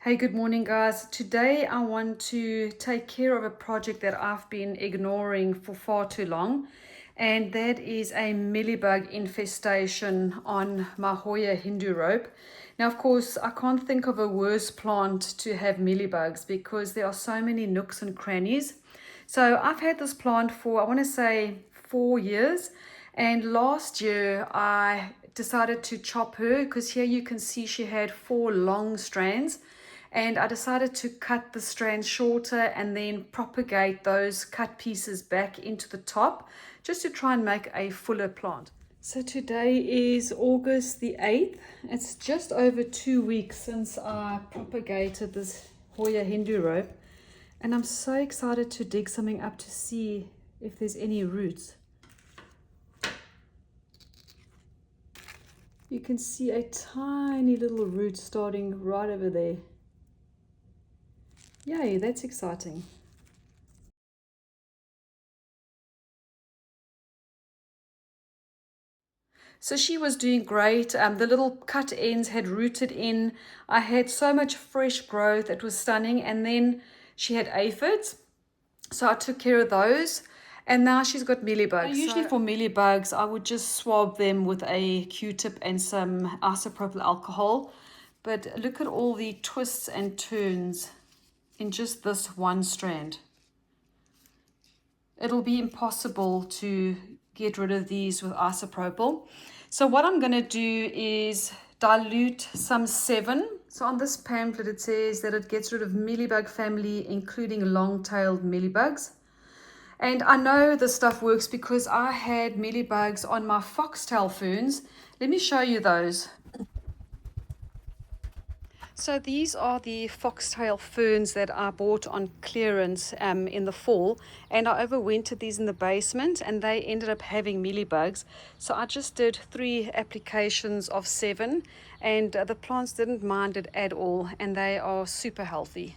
Hey, good morning, guys. Today I want to take care of a project that I've been ignoring for far too long, and that is a mealybug infestation on my Hoya Hindu Rope. Now, of course, I can't think of a worse plant to have mealybugs because there are so many nooks and crannies. So I've had this plant for, I want to say, 4 years, and last year I decided to chop her because here you can see she had 4 long strands. And I decided to cut the strands shorter and then propagate those cut pieces back into the top just to try and make a fuller plant. So today is August the 8th. It's just over 2 weeks since I propagated this Hoya Hindu Rope. And I'm so excited to dig something up to see if there's any roots. You can see a tiny little root starting right over there. Yay, that's exciting. So she was doing great. The little cut ends had rooted in. I had so much fresh growth. It was stunning. And then she had aphids. So I took care of those. And now she's got mealybugs. Usually for mealybugs, I would just swab them with a Q-tip and some isopropyl alcohol. But look at all the twists and turns in just this one strand. It'll be impossible to get rid of these with isopropyl. So what I'm going to do is dilute some 7. So on this pamphlet it says that it gets rid of mealybug family, including long-tailed mealybugs. And I know this stuff works because I had mealybugs on my foxtail ferns. Let me show you those. So these are the foxtail ferns that I bought on clearance in the fall, and I overwintered these in the basement and they ended up having mealybugs. So I just did 3 applications of 7 and the plants didn't mind it at all, and they are super healthy.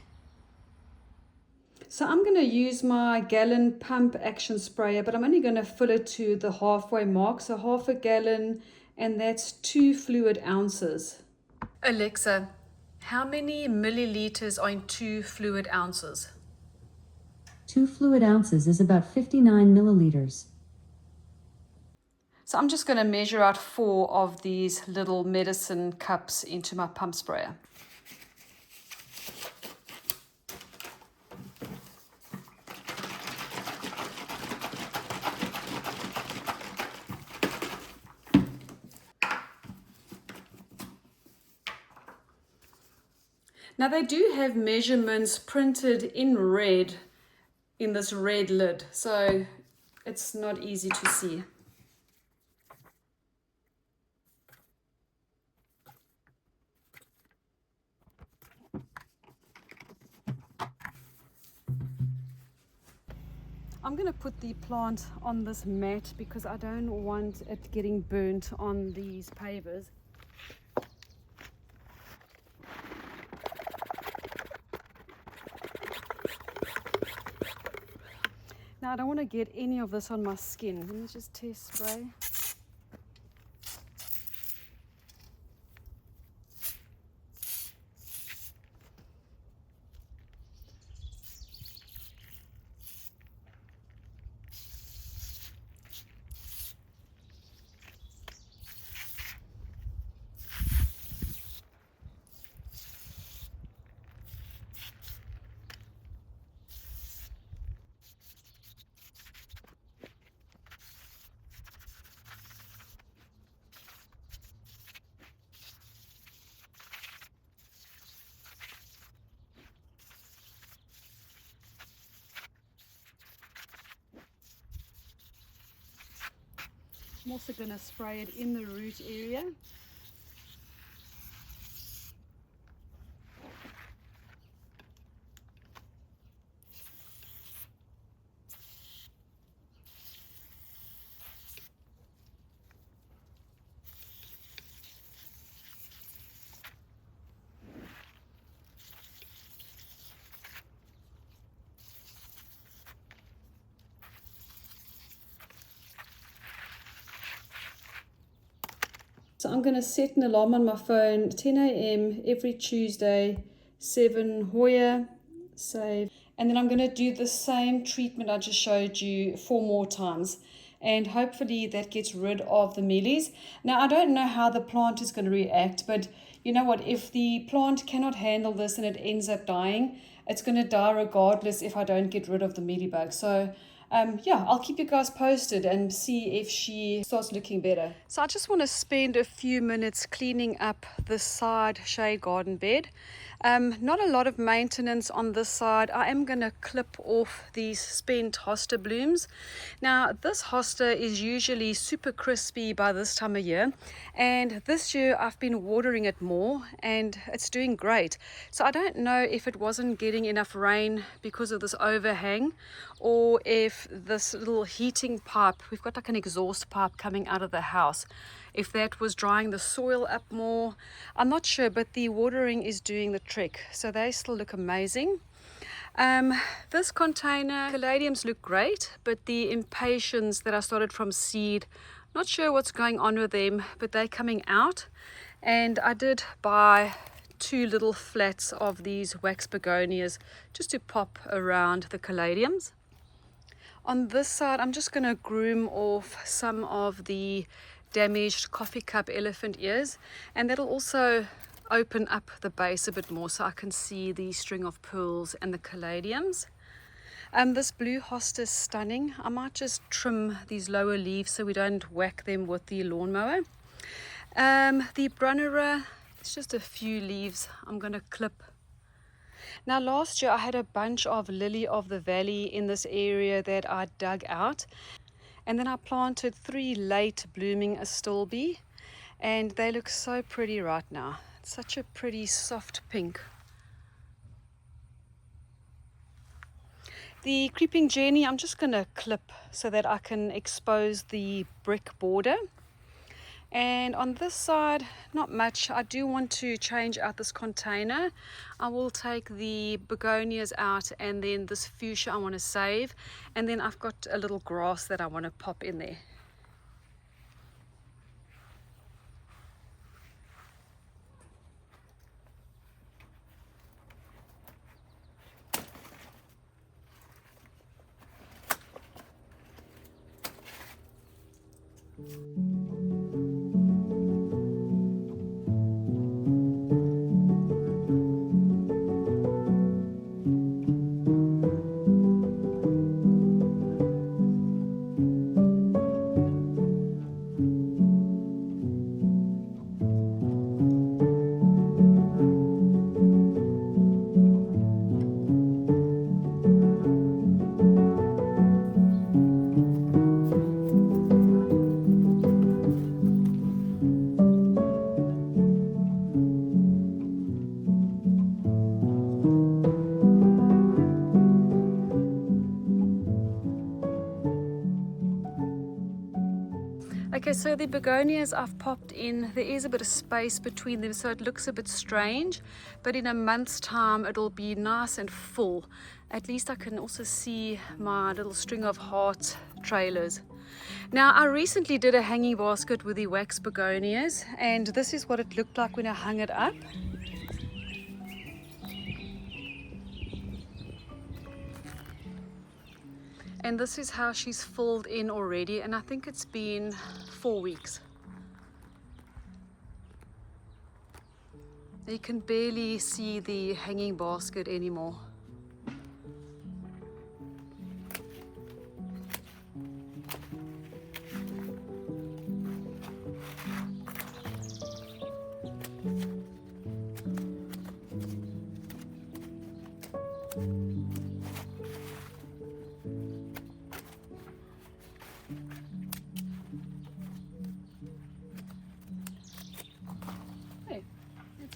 So I'm going to use my gallon pump action sprayer, but I'm only going to fill it to the halfway mark, so half a gallon, and that's 2 fluid ounces. Alexa, how many milliliters are in 2 fluid ounces? 2 fluid ounces is about 59 milliliters. So I'm just going to measure out 4 of these little medicine cups into my pump sprayer. Now they do have measurements printed in red in this red lid, so it's not easy to see. I'm going to put the plant on this mat because I don't want it getting burnt on these pavers. Now I don't want to get any of this on my skin. Let me just test spray. I'm also going to spray it in the root area. So I'm going to set an alarm on my phone, 10 a.m. every Tuesday, 7 Hoya, save. And then I'm going to do the same treatment I just showed you 4 more times. And hopefully that gets rid of the mealies. Now, I don't know how the plant is going to react, but you know what? If the plant cannot handle this and it ends up dying, it's going to die regardless if I don't get rid of the mealybug. So yeah, I'll keep you guys posted and see if she starts looking better. So I just want to spend a few minutes cleaning up the side shade garden bed. Not a lot of maintenance on this side. I am going to clip off these spent hosta blooms. Now this hosta is usually super crispy by this time of year, and this year I've been watering it more and it's doing great. So I don't know if it wasn't getting enough rain because of this overhang, or if this little heating pipe, we've got like an exhaust pipe coming out of the house, if that was drying the soil up more. I'm not sure, but the watering is doing the trick. So they still look amazing. This container, caladiums look great, but the impatiens that I started from seed, not sure what's going on with them, but they're coming out. And I did buy 2 little flats of these wax begonias just to pop around the caladiums. On this side, I'm just going to groom off some of the damaged coffee cup elephant ears, and that'll also open up the base a bit more so I can see the string of pearls and the caladiums. This blue hosta is stunning. I might just trim these lower leaves so we don't whack them with the lawnmower. The brunnera, it's just a few leaves I'm going to clip. Now last year I had a bunch of lily of the valley in this area that I dug out, and then I planted 3 late blooming astilbe, and they look so pretty right now. It's such a pretty soft pink. The creeping Jenny I'm just going to clip so that I can expose the brick border. And on this side, not much. I do want to change out this container. I will take the begonias out, and then this fuchsia I want to save, and then I've got a little grass that I want to pop in there. Okay, so the begonias I've popped in, there is a bit of space between them, so it looks a bit strange, but in a month's time it'll be nice and full. At least I can also see my little string of heart trailers. Now, I recently did a hanging basket with the wax begonias, and this is what it looked like when I hung it up. And this is how she's filled in already, and I think it's been 4 weeks. You can barely see the hanging basket anymore.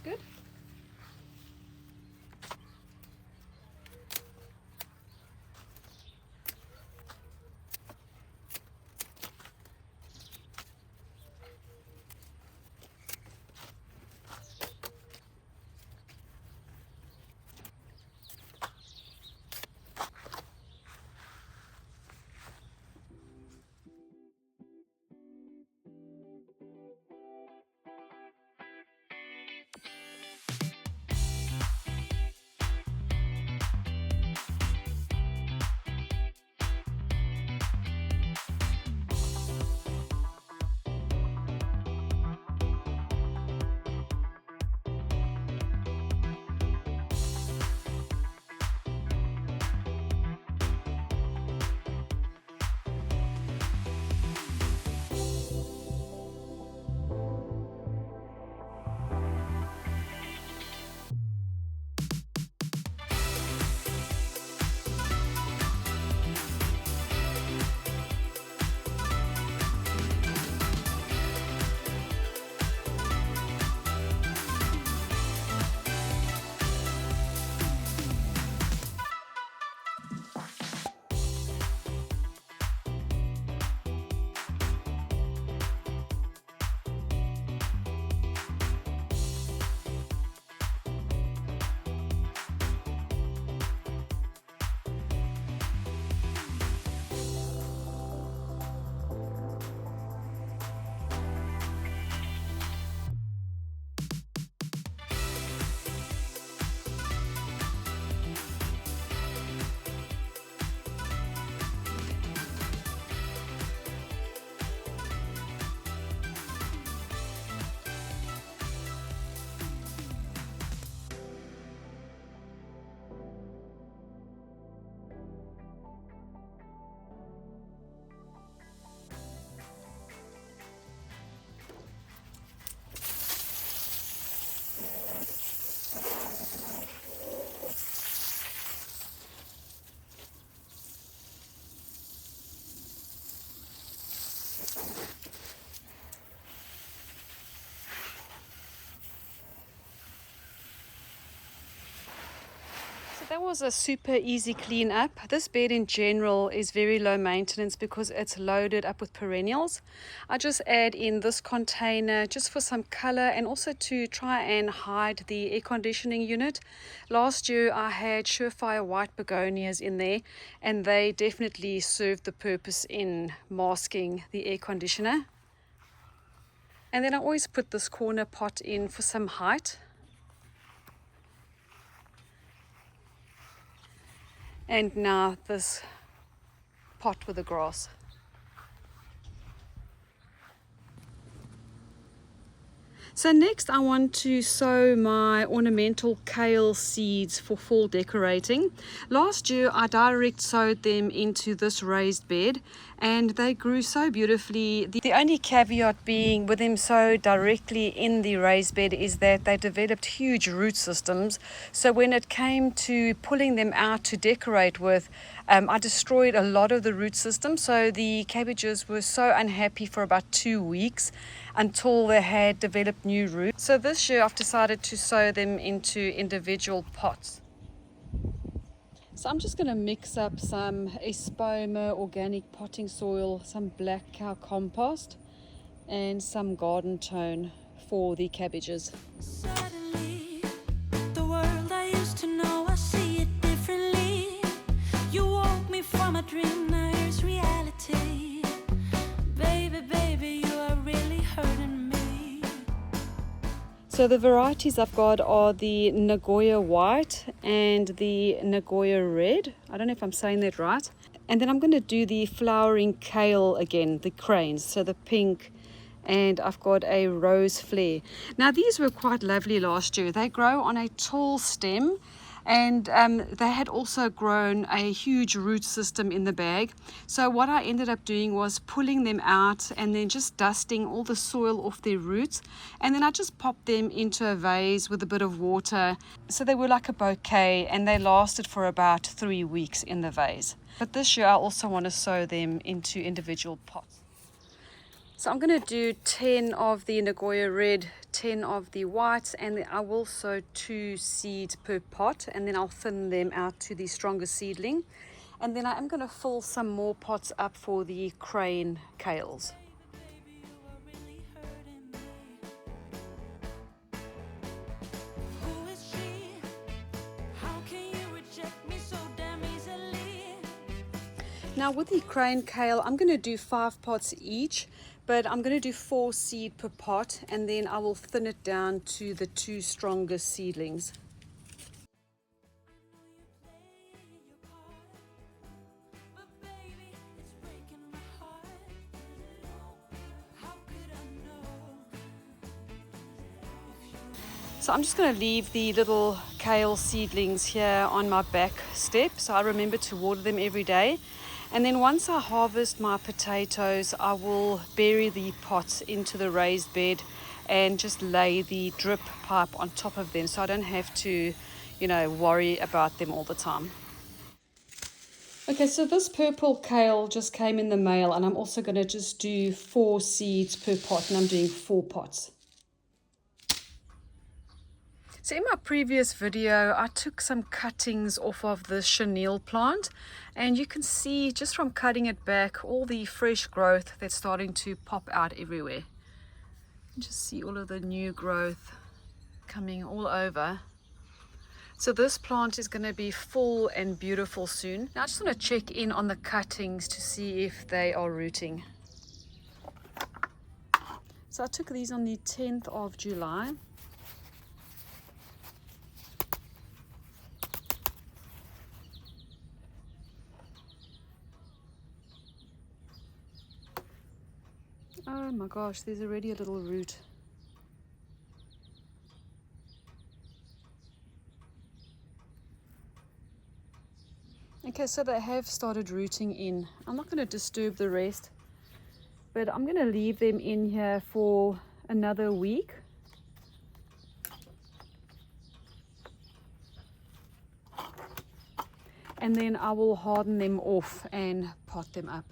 Good. That was a super easy clean up. This bed in general is very low maintenance because it's loaded up with perennials. I just add in this container just for some color and also to try and hide the air conditioning unit. Last year I had surefire white begonias in there, and they definitely served the purpose in masking the air conditioner. And then I always put this corner pot in for some height. And now this pot with the grass. So next I want to sow my ornamental kale seeds for fall decorating. Last year I direct sowed them into this raised bed and they grew so beautifully. The only caveat being with them sowed directly in the raised bed is that they developed huge root systems. So when it came to pulling them out to decorate with, I destroyed a lot of the root system. So the cabbages were so unhappy for about 2 weeks until they had developed new roots. So this year I've decided to sow them into individual pots. So I'm just going to mix up some Espoma organic potting soil, some black cow compost and some garden tone for the cabbages. Suddenly, the world I used to know, I see it differently. You woke me from a dream, now here's reality. Baby, baby, you are really hurting me. So the varieties I've got are the Nagoya White and the Nagoya Red. I don't know if I'm saying that right. And then I'm going to do the flowering kale again, the cranes, so the pink, and I've got a rose flare. Now these were quite lovely last year. They grow on a tall stem, and they had also grown a huge root system in the bag. So what I ended up doing was pulling them out and then just dusting all the soil off their roots, and then I just popped them into a vase with a bit of water. So they were like a bouquet and they lasted for about 3 weeks in the vase. But this year I also want to sow them into individual pots. So I'm going to do 10 of the Nagoya Red, 10 of the whites, and then I will sow 2 seeds per pot, and then I'll thin them out to the stronger seedling. And then I am going to fill some more pots up for the crane kales. Baby, you are really hurting me. Who is she? How can you reject me so damn easily? Now with the crane kale, I'm going to do 5 pots each, but I'm going to do 4 seed per pot, and then I will thin it down to the 2 stronger seedlings. But baby, it's breaking my heart. How could I know? So I'm just going to leave the little kale seedlings here on my back step so I remember to water them every day. And then once I harvest my potatoes, I will bury the pots into the raised bed and just lay the drip pipe on top of them so I don't have to, worry about them all the time. Okay, so this purple kale just came in the mail, and I'm also going to just do 4 seeds per pot, and I'm doing 4 pots. So in my previous video, I took some cuttings off of the chenille plant, and you can see just from cutting it back all the fresh growth that's starting to pop out everywhere. You just see all of the new growth coming all over. So this plant is going to be full and beautiful soon. Now I just want to check in on the cuttings to see if they are rooting. So I took these on the 10th of July. Oh my gosh, there's already a little root. Okay, so they have started rooting in. I'm not going to disturb the rest, but I'm going to leave them in here for another week. And then I will harden them off and pot them up.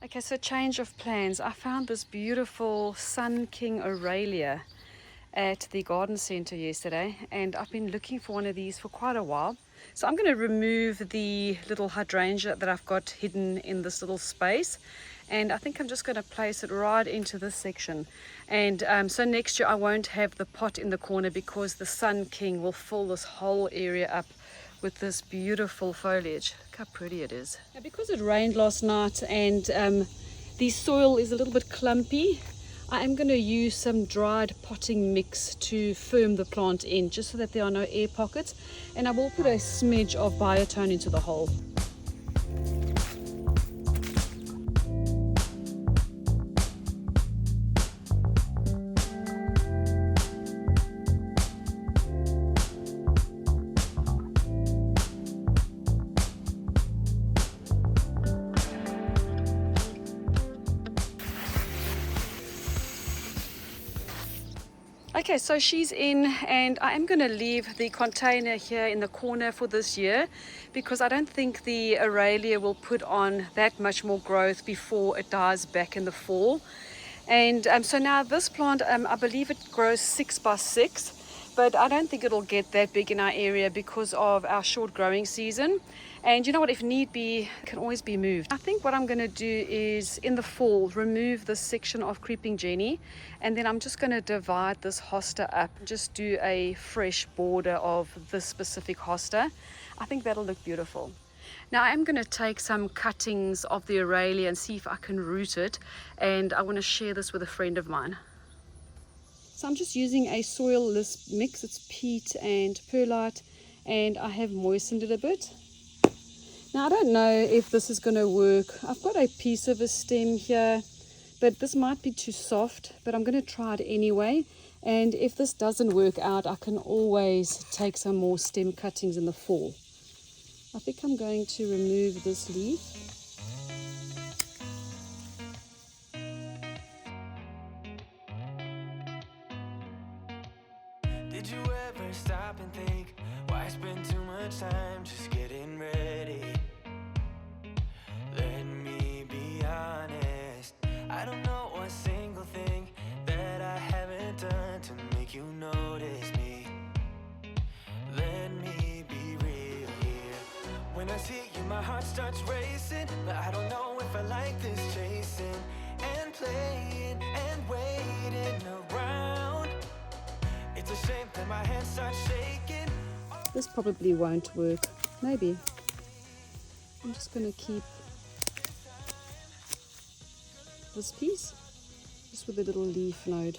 Okay, so change of plans. I found this beautiful Sun King Aralia, at the garden center yesterday, and I've been looking for one of these for quite a while. So I'm going to remove the little hydrangea that I've got hidden in this little space, and I think I'm just going to place it right into this section. And so next year I won't have the pot in the corner, because the Sun King will fill this whole area up with this beautiful foliage. Look how pretty it is. Now, because it rained last night and the soil is a little bit clumpy, I am going to use some dried potting mix to firm the plant in, just so that there are no air pockets, and I will put a smidge of biotone into the hole. Okay, so she's in, and I am going to leave the container here in the corner for this year, because I don't think the Aralia will put on that much more growth before it dies back in the fall. And so now this plant, I believe it grows 6 by 6, but I don't think it'll get that big in our area because of our short growing season. And you know what, if need be, it can always be moved. I think what I'm going to do is in the fall remove this section of creeping Jenny, and then I'm just going to divide this hosta up, just do a fresh border of this specific hosta. I think that'll look beautiful. Now I'm going to take some cuttings of the Aralia and see if I can root it, and I want to share this with a friend of mine. So I'm just using a soilless mix. It's peat and perlite, and I have moistened it a bit. Now I don't know if this is going to work. I've got a piece of a stem here, but this might be too soft, but I'm going to try it anyway. And if this doesn't work out, I can always take some more stem cuttings in the fall. I think I'm going to remove this leaf. Did you ever stop and think, why spend too much time just getting ready? Let me be honest, I don't know a single thing that I haven't done to make you notice me. Let me be real here. When I see you, my heart starts racing, but I don't know if I like this chasing and playing and waiting around. It's a shame that my hands start shaking. This probably won't work. Maybe. I'm just going to keep this piece just with a little leaf node.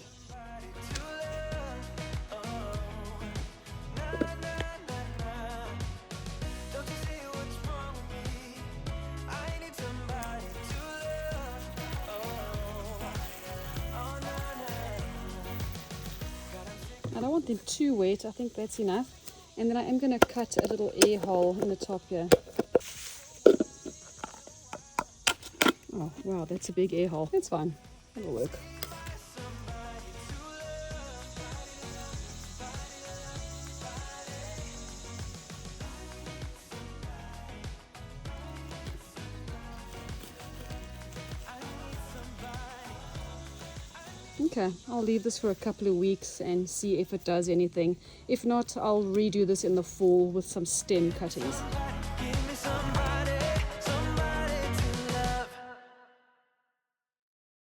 I don't want them too wet. I think that's enough. And then I am going to cut a little air hole in the top here. Oh wow, that's a big air hole. That's fine. It'll work. Okay, I'll leave this for a couple of weeks and see if it does anything. If not, I'll redo this in the fall with some stem cuttings.